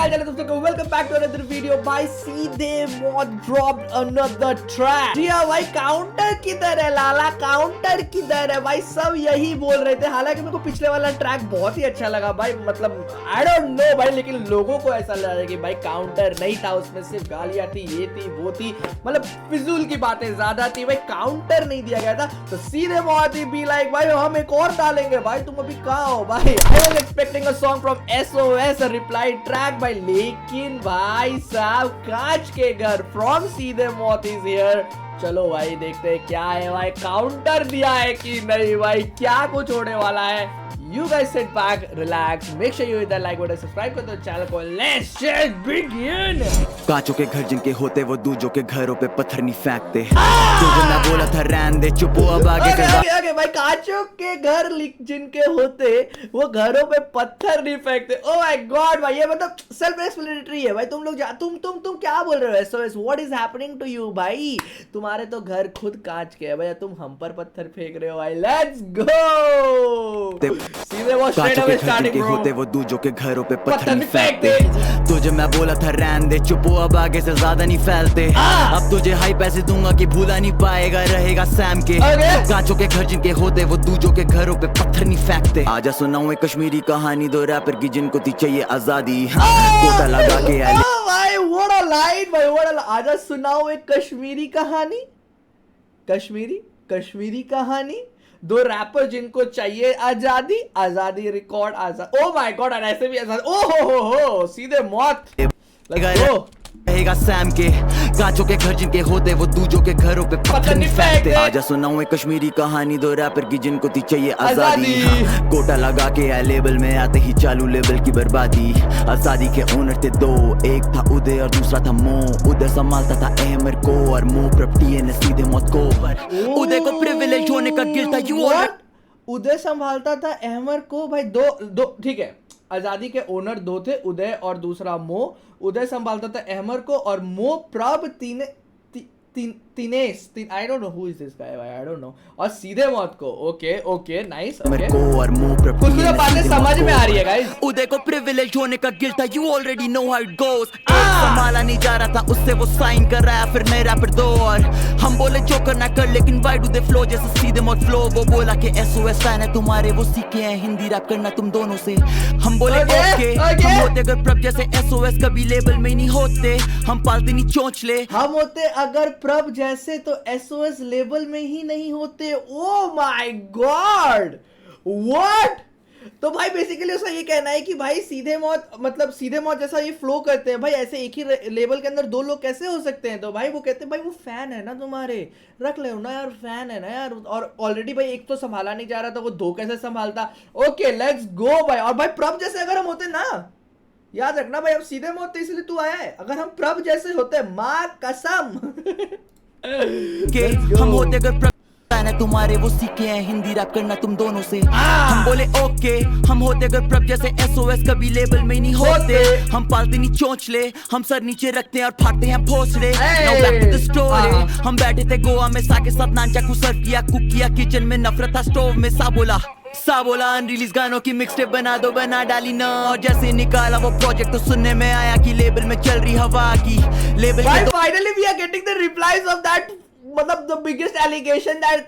चलो दोस्तों welcome back to another video भाई। सीधे मौत ड्रॉप्ड अनदर ट्रैक। जी हाँ भाई, काउंटर किधर है लाला, काउंटर किधर है भाई, सब यही बोल रहे थे। हालांकि मेरे को पिछले वाला ट्रैक बहुत ही अच्छा लगा भाई, मतलब आई डोंट नो भाई, लेकिन लोगों को ऐसा लग रहा है कि भाई काउंटर नहीं था, उसमें सिर्फ गालियां थी, ये थी वो थी, मतलब फिजूल की बातें ज्यादा थी भाई, काउंटर नहीं दिया गया था। तो सीधे मौत ही बी लाइक भाई हम एक और डालेंगे भाई, तुम अभी कहाँ हो भाई। I was expecting a song from SOS, a reply track भाई, लेकिन भाई साहब कांच के घर फ्रॉम सीधे मौत इज हियर। चलो भाई देखते हैं क्या है भाई, काउंटर दिया है कि नहीं भाई, क्या कुछ होने वाला है। You guys sit back, relax, make sure you hit that like button, subscribe कर दो चैनल को, let's just begin। कांचों के घर जिनके होते वो दूजों के घरों पे पत्थर नहीं फेंकते। तो जो मैं बोला था रहने दे चुप हो, अब आगे से okay, भाई कांचों के घर जिनके होते वो घरों पे पत्थर नहीं फेंकते। ओह माय गॉड भाई, ये मतलब सेल्फ एक्सप्लेनेटरी है भाई। तुम लोग तुम क्या बोल रहे हो SOS, what is happening to you भाई। तुम्हारे तो घर खुद कांच के है भाई, तुम हम पर पत्थर फेंक रहे हो भाई। Let's go. सीधे वो कांचों के घर जिनके होते वो दूजों के घरों पे पत्थर नहीं फेंकते। तुझे मैं बोला था रहने दे चुप हो, अब आगे से ज्यादा नहीं फैलते। अब तुझे हाई पैसे दूंगा कि भूला नहीं पाएगा, रहेगा सैम के। कांचों के घर जिनके होते वो दूजों के घरों पे पत्थर नहीं फेंकते। आजा सुनाऊं एक कश्मीरी कहानी, दो रैपर की जिनको थी चाहिए आजादी, कोटा लगा के भाई व्हाट अ लाइन भाई, व्हाट अ। आजा सुनाओ एक कश्मीरी कहानी, कश्मीरी कहानी, दो रैपर जिनको चाहिए आजादी, आजादी record Azad. O my God, ऐसे भी आजाद। ओ हो सीधे मौत लगा रहेगा सैम के। कांचों के घर जिनके होते वो दूजों के घरों पे पत्थर नहीं फेंकते। आजा सुनाऊं एक कश्मीरी कहानी, दो रैपर की जिनको थी चाहिए आजादी, कोटा लगा के आए लेबल में, आते ही चालू लेबल की बर्बादी। आजादी के ओनर थे दो, एक था उदय और दूसरा था मो। उदय संभालता था अहमर को और मो प्रॉपर्टी ने सीधे मौत को। उदय को प्रिविलेज होने का गिल्ट था। यू उदय संभालता था अहमर को भाई, दो ठीक है। आजादी के ओनर दो थे, उदय और दूसरा मो। उदय संभालता था अहमर को और मो प्रभ तिनेश, I don't know who is this guy भाई, आई डोंट नो। और सीधे मौत को। Okay nice. कुछ बातें समझ में आ रही है गाइस। उदय को प्रिविलेज होने का गिल्ट था, you already know how it goes. संभाला नहीं जा रहा था उससे, वो साइन कर रहा है फिर नए रैपर दो। और हम बोले जो करना कर, लेकिन व्हाई डू दे फ्लो जैसे सीधे मौत फ्लो। वो बोला कि SOS फैन है तुम्हारे, वो सीखे हैं हिंदी रैप करना तुम दोनों से। हम बोले ओके हम होते अगर प्रभ जैसे SOS कभी लेबल में नहीं होते, हम पालते नहीं चोंचले। हम होते अगर प्रभ जैसे तो SOS लेबल में ही नहीं होते। ओ माय गॉड व्हाट। तो भाई बेसिकली उसका ये कहना है कि भाई सीधे मौत, मतलब सीधे मौत जैसा ये फ्लो करते हैं भाई, ऐसे एक ही लेबल के अंदर दो लोग कैसे हो सकते हैं। तो भाई वो कहते हैं भाई वो फैन है ना तुम्हारे, रख ले ना यार, फैन है ना यार। और ऑलरेडी भाई एक तो संभाला नहीं जा रहा था, वो दो कैसे संभालता। ओके लेट्स गो भाई। और भाई प्रभ जैसे अगर हम होते ना, याद रखना भाई, अब सीधे मौत इसलिए तू आया है, अगर हम प्रभ जैसे होते, मां कसम के हम होते अगर फैन है तुम्हारे, वो सीखे हैं हिंदी रैप करना तुम दोनों से। हम बोले ओके हम होते अगर प्रभ जैसे SOS कभी लेबल में नहीं होते, हम पालते नहीं चोंचले, हम सर नीचे रखते हैं और फाड़ते हैं Bhosale. Now back to the story. हम बैठे थे गोवा में, सा के साथ नान चाकू सर्व किया, कुक किया किचन में, नफरत था स्टोव में। सा बोला अनरिलीज गानों की मिक्सटेप बना दो, बना डाली ना। और जैसे निकाला वो प्रोजेक्ट तो सुनने में आया कि लेबल में चल रही हवा की। Label finally we are getting the replies of that, मतलब the biggest allegation that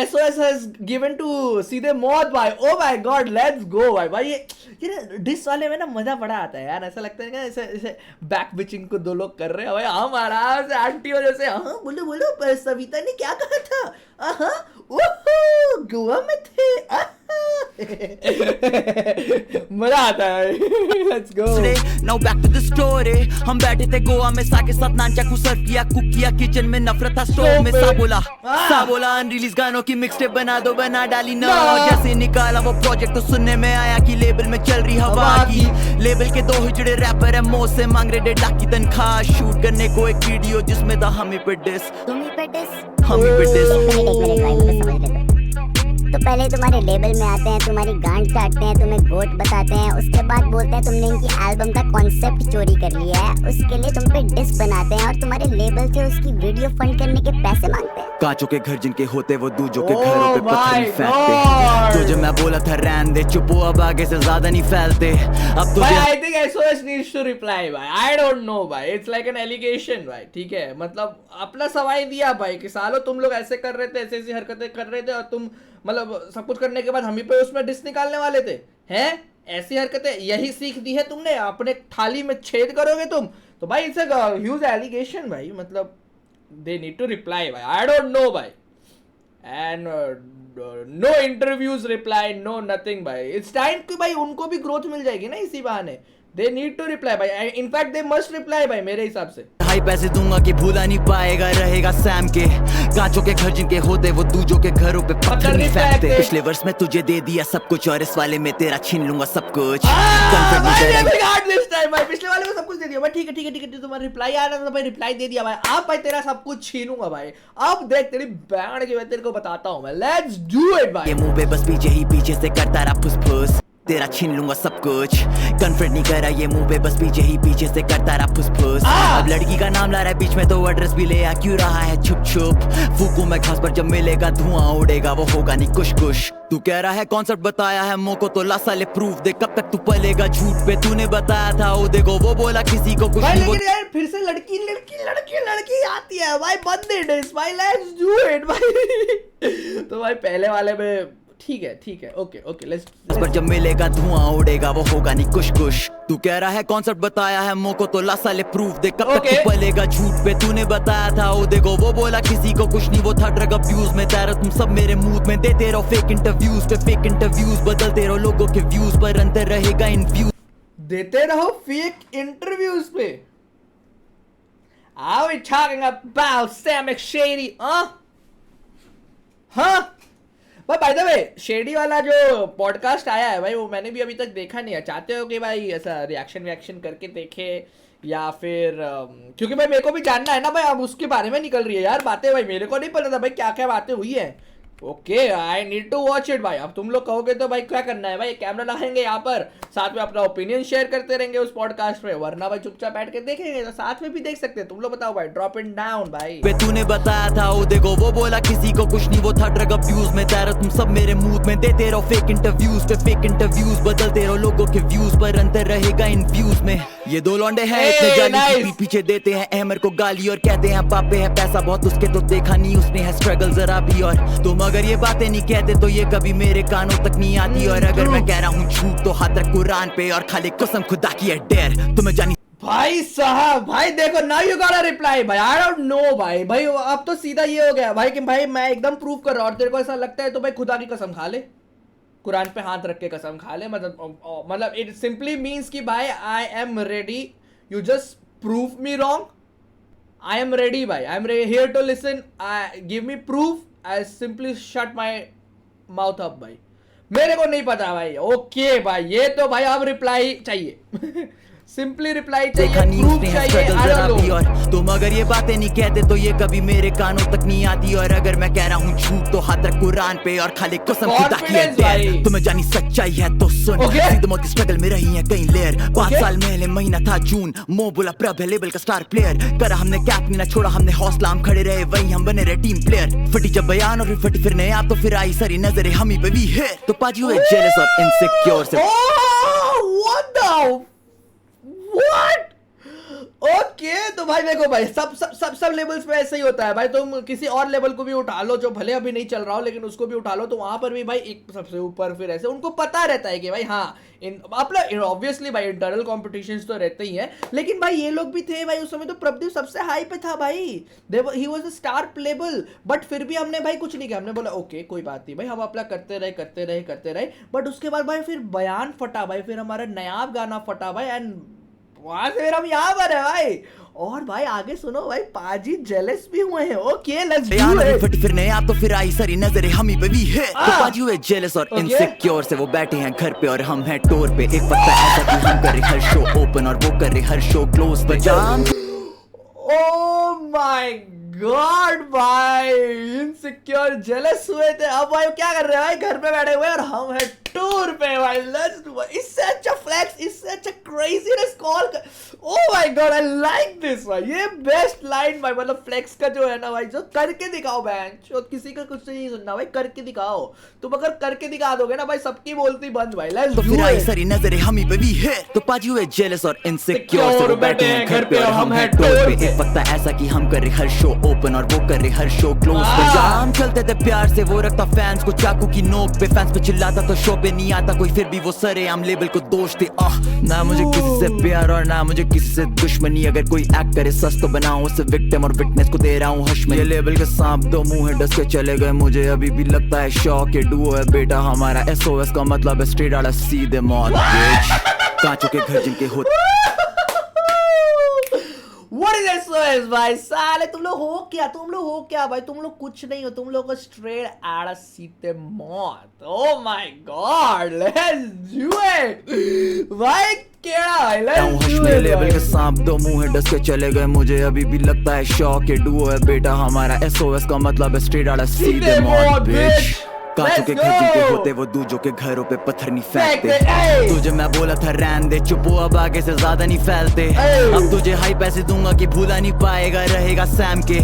SOS has given to सीधे मौत भाई। ओ माय गॉड लेट्स गो भाई। ये डिस वाले में ना मजा बड़ा आता है यार, ऐसा लगता है कि ऐसे बैक बिचिंग को दो लोग कर रहे हैं भाई, हम आराम से आंटी हो जैसे। हाँ बोलो सविता ने क्या कहा था, गोवा में थे। मजा आता है। Let's go now back to the story. हम बैठे थे गोवा में, सा के साथ नान चाकू सर्व किया, कुक किया किचन में, नफरत था स्टोव में। सा बोला अनरिलीज गानों की मिक्सटेप बना दो, बना डाली ना। और जैसे निकाला वो प्रोजेक्ट तो सुनने में आया कि लेबल में चल रही हवा की। लेबल के दो हिजड़े रैपर है, मो से मांग रहे 1.5 लाख की तनख्वाह, शूट करने को एक वीडियो जिसमें था हम ही पे डिस। तुम ही पे डिस। तो पहले तुम्हारे लेबल में आते हैं, तुम्हारी गांड चाटते हैं, तुम्हें गोट बताते हैं, उसके बाद बोलते हैं तुमने इनकी एल्बम का कॉन्सेप्ट चोरी कर लिया है, उसके लिए तुम पे डिस बनाते हैं और तुम्हारे लेबल से उसकी वीडियो फंड करने के पैसे मांगते हैं। कांचों के घर जिनके होते वो दूजों के घरों पे पत्थर नहीं फेंकते। तो जब मैं बोला था रहने दे चुपो, अब आगे से ज्यादा नहीं फैलते। अब तो भाई I think SOS needs to reply भाई, I don't know भाई, it's like an allegation भाई, ठीक है, मतलब अपना सवाल दिया भाई कि सालों तुम लोग ऐसे कर रहे थे, ऐसी ऐसी हरकतें कर रहे थे और तुम मतलब सब कुछ करने के बाद हम ही पे उसमें डिस निकालने वाले थे हैं। ऐसी हरकतें, यही सीख दी है तुमने, अपने थाली में छेद करोगे तुम तो भाई इट्स अ ह्यूज एलिगेशन भाई, मतलब दे नीड टू रिप्लाई भाई, आई डोंट नो भाई, and no interviews reply, no nothing भाई, इट्स टाइम कि भाई उनको भी ग्रोथ मिल जाएगी ना इसी बहाने, दे नीड टू रिप्लाई भाई, इनफैक्ट दे मस्ट रिप्लाई भाई मेरे हिसाब से। हाई पैसे दूंगा कि भूला नहीं पाएगा, रहेगा सैम के कांचों के घर जिनके होते वो दूजों के घरों पे पत्थर नहीं फेंकते। पिछले वर्ष में तुझे दे दिया सब कुछ और इस वाले में तेरा छीन लूंगा सब कुछ। भाई पिछले वाले में सब कुछ दे दिया भाई, ठीक है ठीक है ठीक है, तुम्हारा रिप्लाई आ रहा था भाई, रिप्लाई दे दिया भाई, अब भाई तेरा सब कुछ छीनूंगा भाई, अब देख तेरी बैंड की मैं तेरे को बताता हूँ मैं, लेट्स डू इट भाई। ये मुंह पे बस पीछे ही पीछे से करता रहा फुसफुस, तेरा छीन लूंगा सब कुछ। कन्फ्रंट नहीं करा ये मुंह पे बस पीछे ही पीछे से करता रहा फुसफुस। अब लड़की का नाम ला रहा है बीच में तो एड्रेस भी ले आ क्यों रहा है छुप छुप। फूकू मैं घास पर जब मिलेगा धुआं उड़ेगा वो होगा नहीं कुछ कुछ। तू कह रहा है कॉन्सेप्ट बताया है मोको तो ला साले प्रूफ दे, कब तक तू पलेगा झूठ पे, तूने बताया था ओ देखो वो बोला किसी को कुछ भाई, नहीं। लेकिन यार फिर से लड़की लड़की लड़की लड़की आती है भाई, बंद इट इज भाई, लेट्स डू इट भाई। तो भाई पहले वाले में ठीक है ओके ओके लेट्स, पर जब मिलेगा धुआं उड़ेगा वो होगा नहीं कुछ कुछ। तू कह रहा है कॉन्सेप्ट बताया है मोको तो ला साले प्रूफ दे, कब तक तू पलेगा झूठ पे, तूने बताया था ओ देखो वो बोला किसी को कुछ नहीं, वो था ड्रग अब्यूज में तेरा तुम सब मेरे मूड में देते रहो फेक इंटरव्यूज पे फेक इंटरव्यूज, बदलते रहो लोगों के व्यूज पर अंतर रहेगा इन व्यूज, देते रहो फेक इंटरव्यूज पे। Are we talking about Sam McShady? हाँ भाई, बाय द वे शेडी वाला जो पॉडकास्ट आया है भाई वो मैंने भी अभी तक देखा नहीं है, चाहते हो कि भाई ऐसा रिएक्शन करके देखे या फिर क्योंकि भाई मेरे को भी जानना है ना भाई, अब उसके बारे में निकल रही है यार बातें भाई, मेरे को नहीं पता था भाई क्या क्या बातें हुई है। Okay I need to watch it भाई। अब तुम लोग कहोगे तो भाई क्या करना है भाई, कैमरा लगाएंगे यहाँ पर, साथ में अपना ओपिनियन शेयर करते रहेंगे उस पॉडकास्ट में, वरना भाई चुपचाप बैठ के देखेंगे तो साथ में भी देख सकते हैं। तुम लोग बताओ भाई, ड्रॉप इट डाउन भाई। तूने बताया था ओ देखो वो बोला किसी को कुछ नहीं, वो था ड्रग अब्यूज में तेरा तुम सब मेरे मूड में देते रहो फेक इंटरव्यूज पे फेक इंटरव्यूज, बदलते रहो लोगों के व्यूज पर अंतर रहेगा इन व्यूज में। ये दो लौंडे हैं इतने जाली की पीछे देते हैं अहमर को गाली और कहते हैं बापे है पैसा बहुत उसके, तो देखा नहीं उसने है स्ट्रगल जरा भी, और तुम अगर ये बातें नहीं कहते तो ये कभी मेरे कानों तक नहीं आती, और अगर मैं कह रहा हूँ झूठ तो हाथ रख कुरान पे और खाली कसम खुदा की है डेर तुम्हें जानी। भाई साहब भाई देखो now you got a reply भाई, आई डोंट नो भाई, भाई अब तो सीधा ये हो गया भाई कि भाई मैं एकदम प्रूव कर रहा हूँ और तेरे को ऐसा लगता है तो भाई खुदा की कसम खा ले, कुरान पे हाथ रख के कसम खा ले, मतलब इट सिंपली मीन्स कि भाई I am ready, you just prove me wrong, I am ready भाई, I am here to listen, give me proof, I simply shut my mouth up भाई, मेरे को नहीं पता भाई। ओके भाई ये तो भाई अब रिप्लाई चाहिए सिंपली रिप्लाई चाहिए, प्रूफ चाहिए, और तुम अगर ये बातें नहीं कहते तो ये कभी मेरे कानों तक नहीं आती, और अगर मैं कह रहा हूँ झूठ तो हाथ रख कुरान पे और खाली कसम खुदा की है तुम्हें जानी सच्चाई है तो सुन। मौत की स्ट्रगल में रही है कई लेयर, 5 साल पहले महीना था जून, मो बोला प्रभ है लेवल का स्टार प्लेयर, करा हमने कैप नहीं ना छोड़ा हमने हौसला, हम खड़े रहे वहीं हम बने रहे टीम प्लेयर, फटी जब बयान और फटी फिर नया तो फिर आई सारी नजरें हम ही पे भी है, तो पाजी हुए जेलस और इनसिक्योर से। What the What? ओके तो भाई देखो भाई सब लेवल्स पे ऐसे ही होता है भाई, तुम किसी और लेवल को भी उठा लो जो भले अभी नहीं चल रहा हो लेकिन उसको भी उठा लो तो वहां पर भी भाई एक सबसे ऊपर फिर ऐसे उनको पता रहता है कि भाई हाँ अपना ऑब्वियसली भाई इंटरनल कॉम्पिटिशंस तो रहते ही हैं, लेकिन भाई ये लोग भी थे भाई उस समय तो प्रभदीप सबसे हाई पे था भाई, he was a star level, but फिर भी हमने भाई कुछ नहीं किया, हमने बोला ओके कोई बात नहीं भाई, हम अपना करते रहे, बट उसके बाद भाई फिर बयान फटा भाई, फिर हमारा नायाब गाना फटा भाई, एंड वहां से फिर हम यहाँ पर है भाई, और भाई आगे सुनो भाई पाजी जेलस भी हुए हैं। Okay let's do it. फटी फिर नया तो फिर आई सारी नजरें हम ही पे भी है, तो पाजी हुए जेलस और इनसिक्योर से वो बैठे हैं घर पे और हम हैं टूर पे, एक वक्त ऐसा कि हम कर रहे हर शो ओपन और वो कर रहे हर शो क्लोज, बजाम ओह माय गॉड भाई, इनसिक्योर जेलस हुए थे, अब भाई क्या कर रहे हैं भाई, घर पे बैठे हुए और हम है टूर पे भाई। लेट्स डू, इससे अच्छा फ्लेक्स, इससे अच्छा craziness call. Oh my God, I like this भाई, ये बेस्ट लाइन भाई। मतलब फ्लेक्स का जो है ना भाई, जो करके दिखाओ बेंच, और किसी का कुछ नहीं सुनना भाई, करके दिखाओ। तुम अगर करके दिखा दोगे ना भाई, सबकी बोलती बंद भाई। लेट्स तो डू फिर आई इट। सारी नजरें हम ही पे भी है, तो पाजी हुए जेलस और इनसिक्योर से वो बैठे हैं घर पे और हम हैं टूर पे। एक वक्त था ऐसा कि हम कर रहे हर शो ओपन और वो कर रहे हर शो क्लोज पे। जहाँ हम चलते थे प्यार से, वो रखता फैंस को चाकू की नोक पे। फैंस पे चिल्लाता तो शो पे नहीं आता कोई, फिर भी वो सरेआम लेबल को दोष थे। ना मुझे किसी से प्यार और ना मुझे किसी से दुश्मनी, अगर कोई एक्ट करे सच तो बनाऊं उसे विक्टिम और विटनेस को दे रहा हूं हश में। ये लेबल के सांप दो मुंह है डस के चले गए, मुझे अभी भी लगता है शौक है। डुओ है बेटा हमारा, SOS का मतलब है स्ट्रेट आड़ा सीधे मौत। कांचों के घर जिनके होते What is SOS भाई? साले तुम लोग हो क्या, तुम लोग हो क्या भाई? तुम लोग कुछ नहीं हो, तुम लोग को स्ट्रेट आड़ा सीते मौत। ओह my God, let's do it भाई। केड़ा भाई, लेट्स डू इट। लेवल के सांप दो मुंह है डस के चले गए, मुझे अभी भी लगता है शौक है। डुओ है बेटा हमारा, SOS का मतलब है स्ट्रेट आड़ा सीधे मौत बिच। कांचों के घर जिनके होते वो दूजों के घरों पे पत्थर नहीं फेंकते। तुझे मैं बोला था रहने दे चुप, अब आगे से ज्यादा नहीं फैलते। अब तुझे हाई पैसे दूंगा कि भूला नहीं पाएगा, रहेगा सैम के।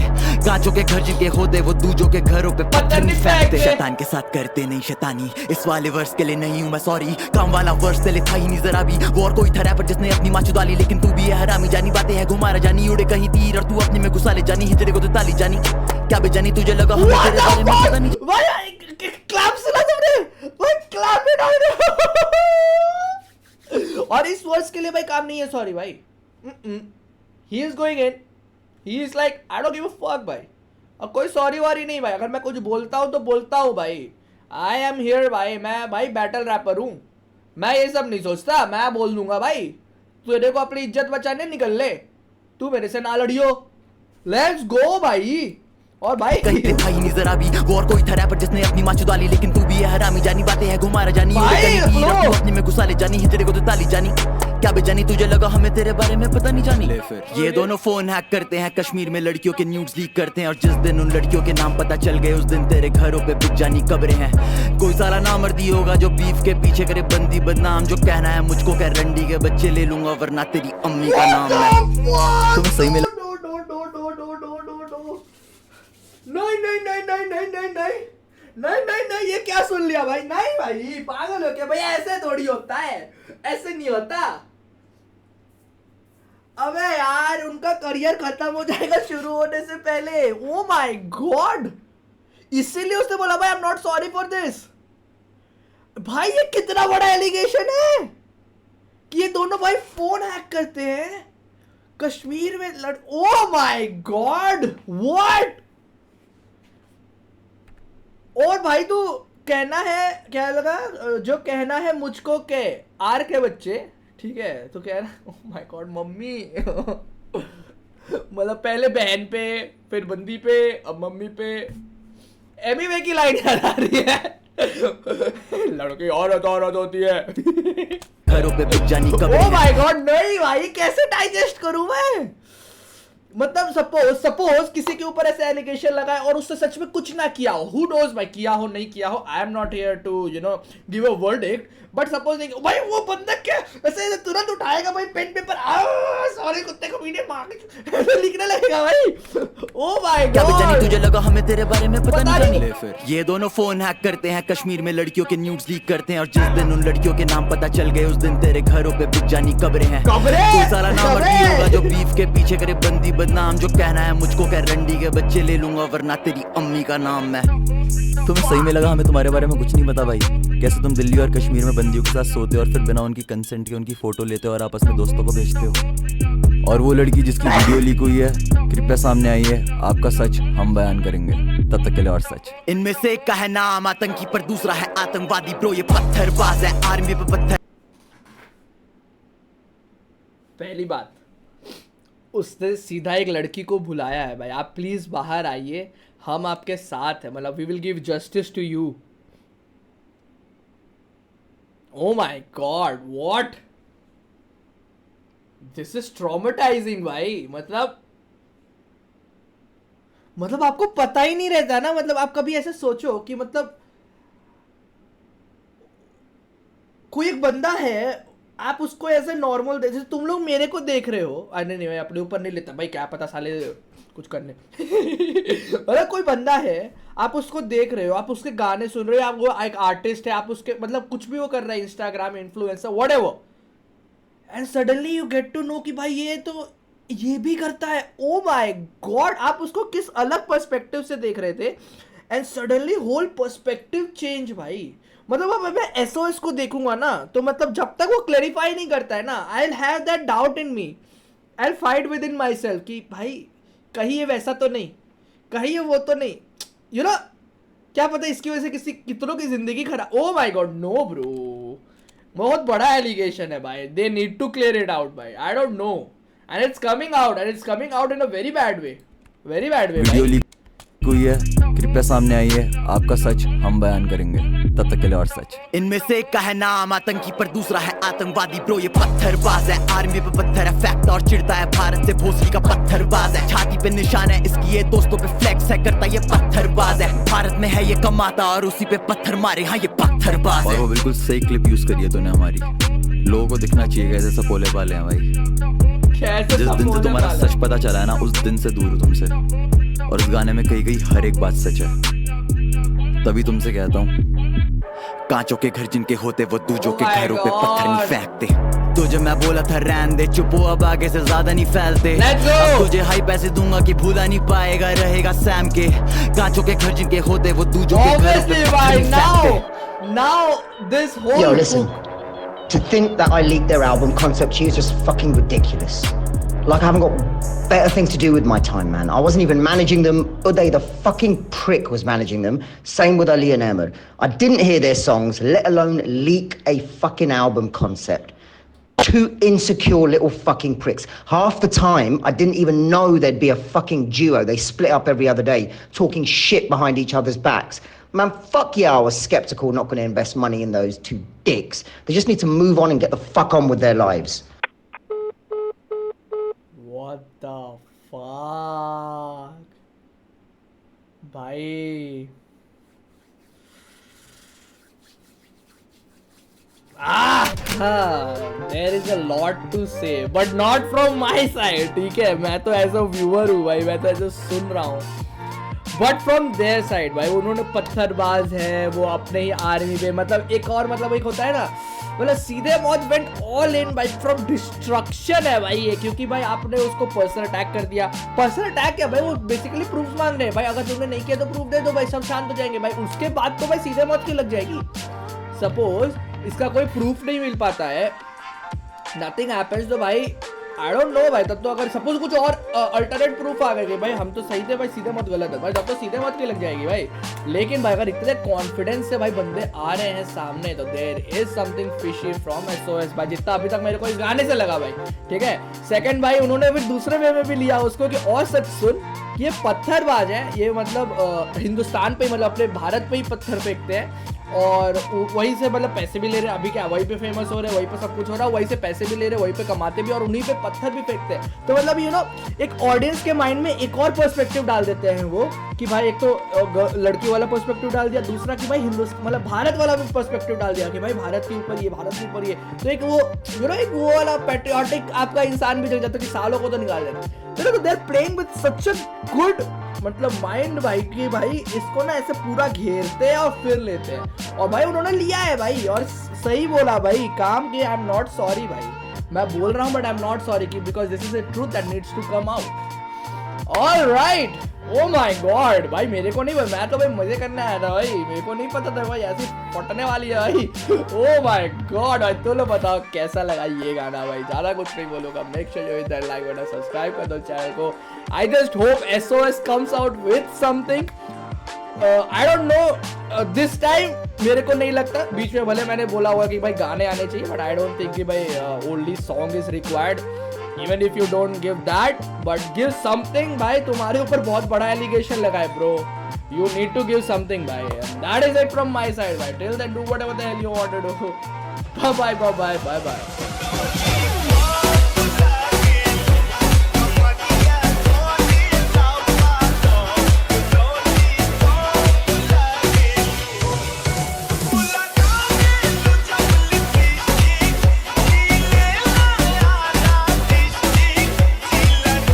कांचों के घर जिनके होते वो दूजों के घरों पे पत्थर नहीं फेंकते। शैतान के साथ करते नहीं शैतानी, इस वाले वर्ष के लिए नहीं हूँ मैं सॉरी। काम वाला वर्ष तेरे था ही नहीं जरा भी। वो और कोई था रैपर जिसने अपनी माँ चुदा ली, लेकिन तू भी है हरामी। जानी बातें है घुमारा जानी, उड़े कहीं तीर और तू अपने में घुसा ले जानी। हिजड़े को तो ताली जानी, क्या बेजानी तुझे लगा हमें तेरे बारे में पता नहीं। भाई क्लैप सुना तुमने भाई? Clap it out. और इस वर्ष के लिए भाई काम नहीं है, सॉरी भाई। He is going in, he is like I don't give a fuck भाई। अब कोई सॉरी वॉरी नहीं भाई, अगर मैं कुछ बोलता हूं तो बोलता हूं भाई। आई एम हियर भाई, मैं भाई बैटल रैपर हूं, मैं ये सब नहीं सोचता, मैं बोल दूंगा भाई। तेरे को अपनी इज्जत बचाने निकल ले, तू मेरे से ना लड़ियो। लेट्स गो भाई। और भाई कहीं पे था ही नहीं जरा भी, वो और कोई था रैपर जिसने अपनी माँ चुदा ली, लेकिन तू भी है हरामी। जानी बातें है घुमारा जानी, उड़े कहीं तीर और तू अपने में घुसा ले जानी। हिजड़े को तो ताली जानी, क्या बेजानी तुझे लगा हमें तेरे बारे में पता नहीं जानी। ये दोनों फोन हैक करते हैं, कश्मीर में लड़कियों के न्यूड्स लीक करते हैं। और जिस दिन उन लड़कियों के नाम पता चल गए, उस दिन तेरे घरों पे बिक जानी कब्रें हैं। कोई साला नामर्दी होगा जो बीफ के पीछे करे बंदी बदनाम। जो कहना है मुझको कह रंडी के बच्चे ले लूंगा, वरना तेरी अम्मी का नाम है। तुम्हें सही में नहीं नहीं नहीं नहीं नहीं नहीं नहीं नहीं नहीं नहीं, ये क्या सुन लिया भाई? नहीं भाई, पागल हो क्या भाई? ऐसे थोड़ी होता है, ऐसे नहीं होता। अबे यार, उनका करियर खत्म हो जाएगा शुरू होने से पहले। ओ माय गॉड, इसीलिए उसने बोला भाई I am not sorry for this. भाई ये कितना बड़ा एलिगेशन है कि ये दोनों भाई फोन हैक करते हैं कश्मीर में ओ माय गॉड, व्हाट? और भाई तू कहना है, क्या लगा, जो कहना है मुझको के आर के बच्चे, ठीक है, तो कह रहा ओह माय गॉड मम्मी। मतलब पहले बहन पे, फिर बंदी पे, अब मम्मी पे। एमिवे की लाइन याद आ रही है। लड़की औरत होती है। घरों पे बिक जानी कब्रें हैं। ओह माय गॉड, नहीं भाई, कैसे डाइजेस्ट करूं मैं? मतलब सपोज किसी के ऊपर ऐसे एलिगेशन लगाए और उससे सच में कुछ ना किया हो, हु नोज भाई, किया हो नहीं किया हो, I am not here to give a verdict, but suppose भाई वो बंदा क्या ऐसे तुरंत उठाएगा भाई पेन पेपर, सॉरी कुत्ते को मीडिया मार लिखने लगेगा भाई। ओ माय क्या बेजानी गॉड, तुझे लगा हमें तेरे बारे में पता पता नहीं नहीं। जानी। ये दोनों फोन हैक करते हैं, कश्मीर में लड़कियों के न्यूड्स लीक करते हैं। और जिस दिन उन लड़कियों के नाम पता चल गए, उस दिन तेरे घरों पे बिक जानी कब्रें हैं। कोई साला नामर्दी होगा जो बीफ के पीछे करे बंदी बदनाम। जो कहना है मुझको कह रंडी के बच्चे ले लूंगा, वरना तेरी अम्मी का नाम मैं। तुम्हें सही में लगा हमें तुम्हारे बारे में कुछ नहीं पता भाई? कैसे तुम दिल्ली और कश्मीर में बंदियों के साथ सोते हो और फिर बिना उनकी कंसेंट के उनकी फोटो लेते हो और आपस में दोस्तों को भेजते हो। और वो लड़की जिसकी वीडियो लीक हुई है, कृपया सामने आई है, आपका सच हम बयान करेंगे, तब तक के लिए और सच। इनमें से एक का है नाम आतंकी पर दूसरा है आतंकवादी। ब्रो ये पत्थरबाज है, आर्मी पे पत्थर। पहली बात, उसने सीधा एक लड़की को बुलाया है भाई, आप प्लीज बाहर आइए, हम आपके साथ हैं, मतलब we will give justice to you. Oh my God, what, this is traumatising भाई। मतलब मतलब आपको पता ही नहीं रहता ना, मतलब आप कभी ऐसे सोचो कि मतलब कोई एक बंदा है, आप उसको ऐसे नॉर्मल जैसे तुम लोग मेरे को देख रहे हो, नहीं मैं अपने ऊपर नहीं लेता भाई, क्या पता साले कुछ करने मतलब कोई बंदा है, आप उसको देख रहे हो, आप उसके गाने सुन रहे हो, आप वो एक आर्टिस्ट है, आप उसके मतलब कुछ भी वो कर रहा है, Instagram influencer whatever, and suddenly you get to know कि भाई ये तो ये भी करता है, ओ माय गॉड, आप उसको किस अलग पर्सपेक्टिव से देख रहे थे, and suddenly whole perspective change भाई। मतलब अब मैं एसओएस को देखूंगा ना, तो मतलब जब तक वो क्लैरिफाई नहीं करता है ना, I will have that doubt in me, I will fight with in my self कि भाई कहीं ये वैसा तो नहीं, कहीं ये वो तो नहीं, यू नो, क्या पता इसकी वजह से किसी कितनों की जिंदगी खराब। Oh my god, no bro, बहुत बड़ा एलिगेशन है भाई, they need to clear it out भाई, I don't know, and it's coming out, and it's coming out in a very bad way, very bad way. Video leak हुई है, कृपया सामने आई है, आपका सच हम बयान करेंगे, तब तक के लिए और सच। इनमें से एक का है नाम आतंकी पर दूसरा है आतंकवादी, ब्रो ये पत्थरबाज है, आर्मी पे पत्थर है फैक्ट और चिढ़ता है भारत से, भोसड़ी का पत्थरबाज है, छाती पे निशान है इसकी, ये दोस्तों पे फ्लेक्स है करता ये पत्थरबाज है, भारत में है ये कमाता और उसी पे पत्थर मारे, हाँ ये पत्थरबाज है। और वो बिल्कुल सही क्लिप यूज करी है तूने हमारी, लोगों को दिखना चाहिए कैसे सपोले वाले हैं भाई। जिस दिन से तुम्हारा सच पता चला है ना, उस दिन से दूर हूँ तुमसे, और इस गाने में कही गई हर एक बात सच है, तभी तुमसे कहता हूँ, कांचों के घर जिनके होते वो दूजों के घरों पे पत्थर नहीं फेंकते। तुझे मैं बोला था रहने दे, चुप हो अब आगे से ज्यादा नहीं फैलते, अब तुझे हाई पैसे दूंगा कि भूला नहीं पाएगा रहेगा सैम के, कांचों के घर जिनके होते वो दूजों के घरों पे पत्थर नहीं फेंकते। Now this whole Yo, listen. To think that I leaked their album concept to you is just fucking ridiculous. Like I haven't got better things to do with my time, man. I wasn't even managing them. Uday, the fucking prick, was managing them. Same with Ali and Ahmed. I didn't hear their songs, let alone leak a fucking album concept. Two insecure little fucking pricks. Half the time, I didn't even know there'd be a fucking duo. They split up every other day, talking shit behind each other's backs. Man, fuck yeah, I was skeptical, not going to invest money in those two dicks. They just need to move on and get the fuck on with their lives. What the fuck? भाई there is a lot to say, but not from my side, ठीक है, मैं तो as a viewer हूँ भाई, मैं तो ऐसे सुन रहा हूँ, बट फ्रॉम देयर साइड भाई, उन्होंने पत्थरबाज है, वो अपने ही आर्मी पे, मतलब एक और मतलब एक होता है ना, मतलब सीधे मौत वेंट ऑल इन भाई, फ्रॉम डिस्ट्रक्शन है भाई ये, क्योंकि भाई आपने उसको पर्सनल अटैक कर दिया, पर्सनल अटैक है भाई, वो बेसिकली प्रूफ मांग रहे हैं भाई, अगर तुमने नहीं किया तो प्रूफ दे दो भाई, सब शांत हो जाएंगे भाई, उसके बाद तो भाई सीधे मौत की लग जाएगी। सपोज इसका कोई प्रूफ नहीं मिल पाता है, नथिंग हैपेंस, तो भाई आई डोंट नो भाई, तब तो अगर सपोज कुछ और अल्टरनेट प्रूफ आ गए कि भाई हम तो सही थे भाई, सीधे मत गलत है भाई, तब तो सीधे मत की लग जाएगी भाई। लेकिन भाई अगर इतने कॉन्फिडेंस से भाई बंदे आ रहे हैं सामने, तो there is something fishy from SOS भाई, जितना अभी तक मेरे को इस गाने से लगा भाई, ठीक है। सेकंड भाई उन्होंने फिर दूसरे वे में भी लिया उसको कि और सच सुन, ये पत्थरबाज है, ये मतलब हिंदुस्तान पे, मतलब अपने भारत पे ही पत्थर फेंकते हैं, और वहीं से मतलब पैसे भी ले रहे हैं, अभी क्या वहीं पे फेमस हो रहे हैं, वहीं पे सब कुछ हो रहा है, वहीं से पैसे भी ले रहे हैं, वहीं पे कमाते भी, और उन्हीं पे पत्थर भी फेंकते हैं। तो मतलब यू नो एक ऑडियंस के माइंड में एक और पर्सपेक्टिव डाल देते हैं वो, कि भाई एक तो लड़की वाला पर्सपेक्टिव डाल दिया, दूसरा कि भाई हिंदुस्तान मतलब भारत वाला भी पर्सपेक्टिव डाल दिया कि भाई भारत के ऊपर ये, भारत के ऊपर ये, तो एक वो यू नो एक वो वाला पैट्रियोटिक आपका इंसान भी जग जाता है कि सालों को तो निकाल देना। तो they are playing with such a good मतलब माइंड भाई, कि भाई इसको ना ऐसे पूरा घेरते हैं और फिर लेते हैं, और भाई उन्होंने लिया है भाई, और सही बोला भाई, काम किया। आई एम नॉट सॉरी भाई, मैं बोल रहा हूँ but I am not sorry, because this is a truth that needs to come out. Alright, oh my God भाई, मेरे को नहीं, मैं तो भाई मजे करने आया था भाई, मेरे को नहीं पता था भाई ऐसी फटने वाली है भाई। ओ माय गॉड भाई, तो लो बताओ कैसा लगा ये गाना भाई, ज्यादा कुछ नहीं बोलूंगा, make sure you hit that like button, subscribe कर दो चैनल को। I just hope SOS comes out with something, I don't no this time, मेरे को नहीं लगता, बीच में भले मैंने बोला हुआ कि भाई गाने आने चाहिए, बट आई डोंट थिंक कि भाई only song is required, even if you don't give that, but give something भाई, तुम्हारे ऊपर बहुत बड़ा एलिगेशन लगा है bro, you need to give something भाई, and that is it from my side भाई, till then do whatever the hell you want to do, bye bye bye bye bye bye।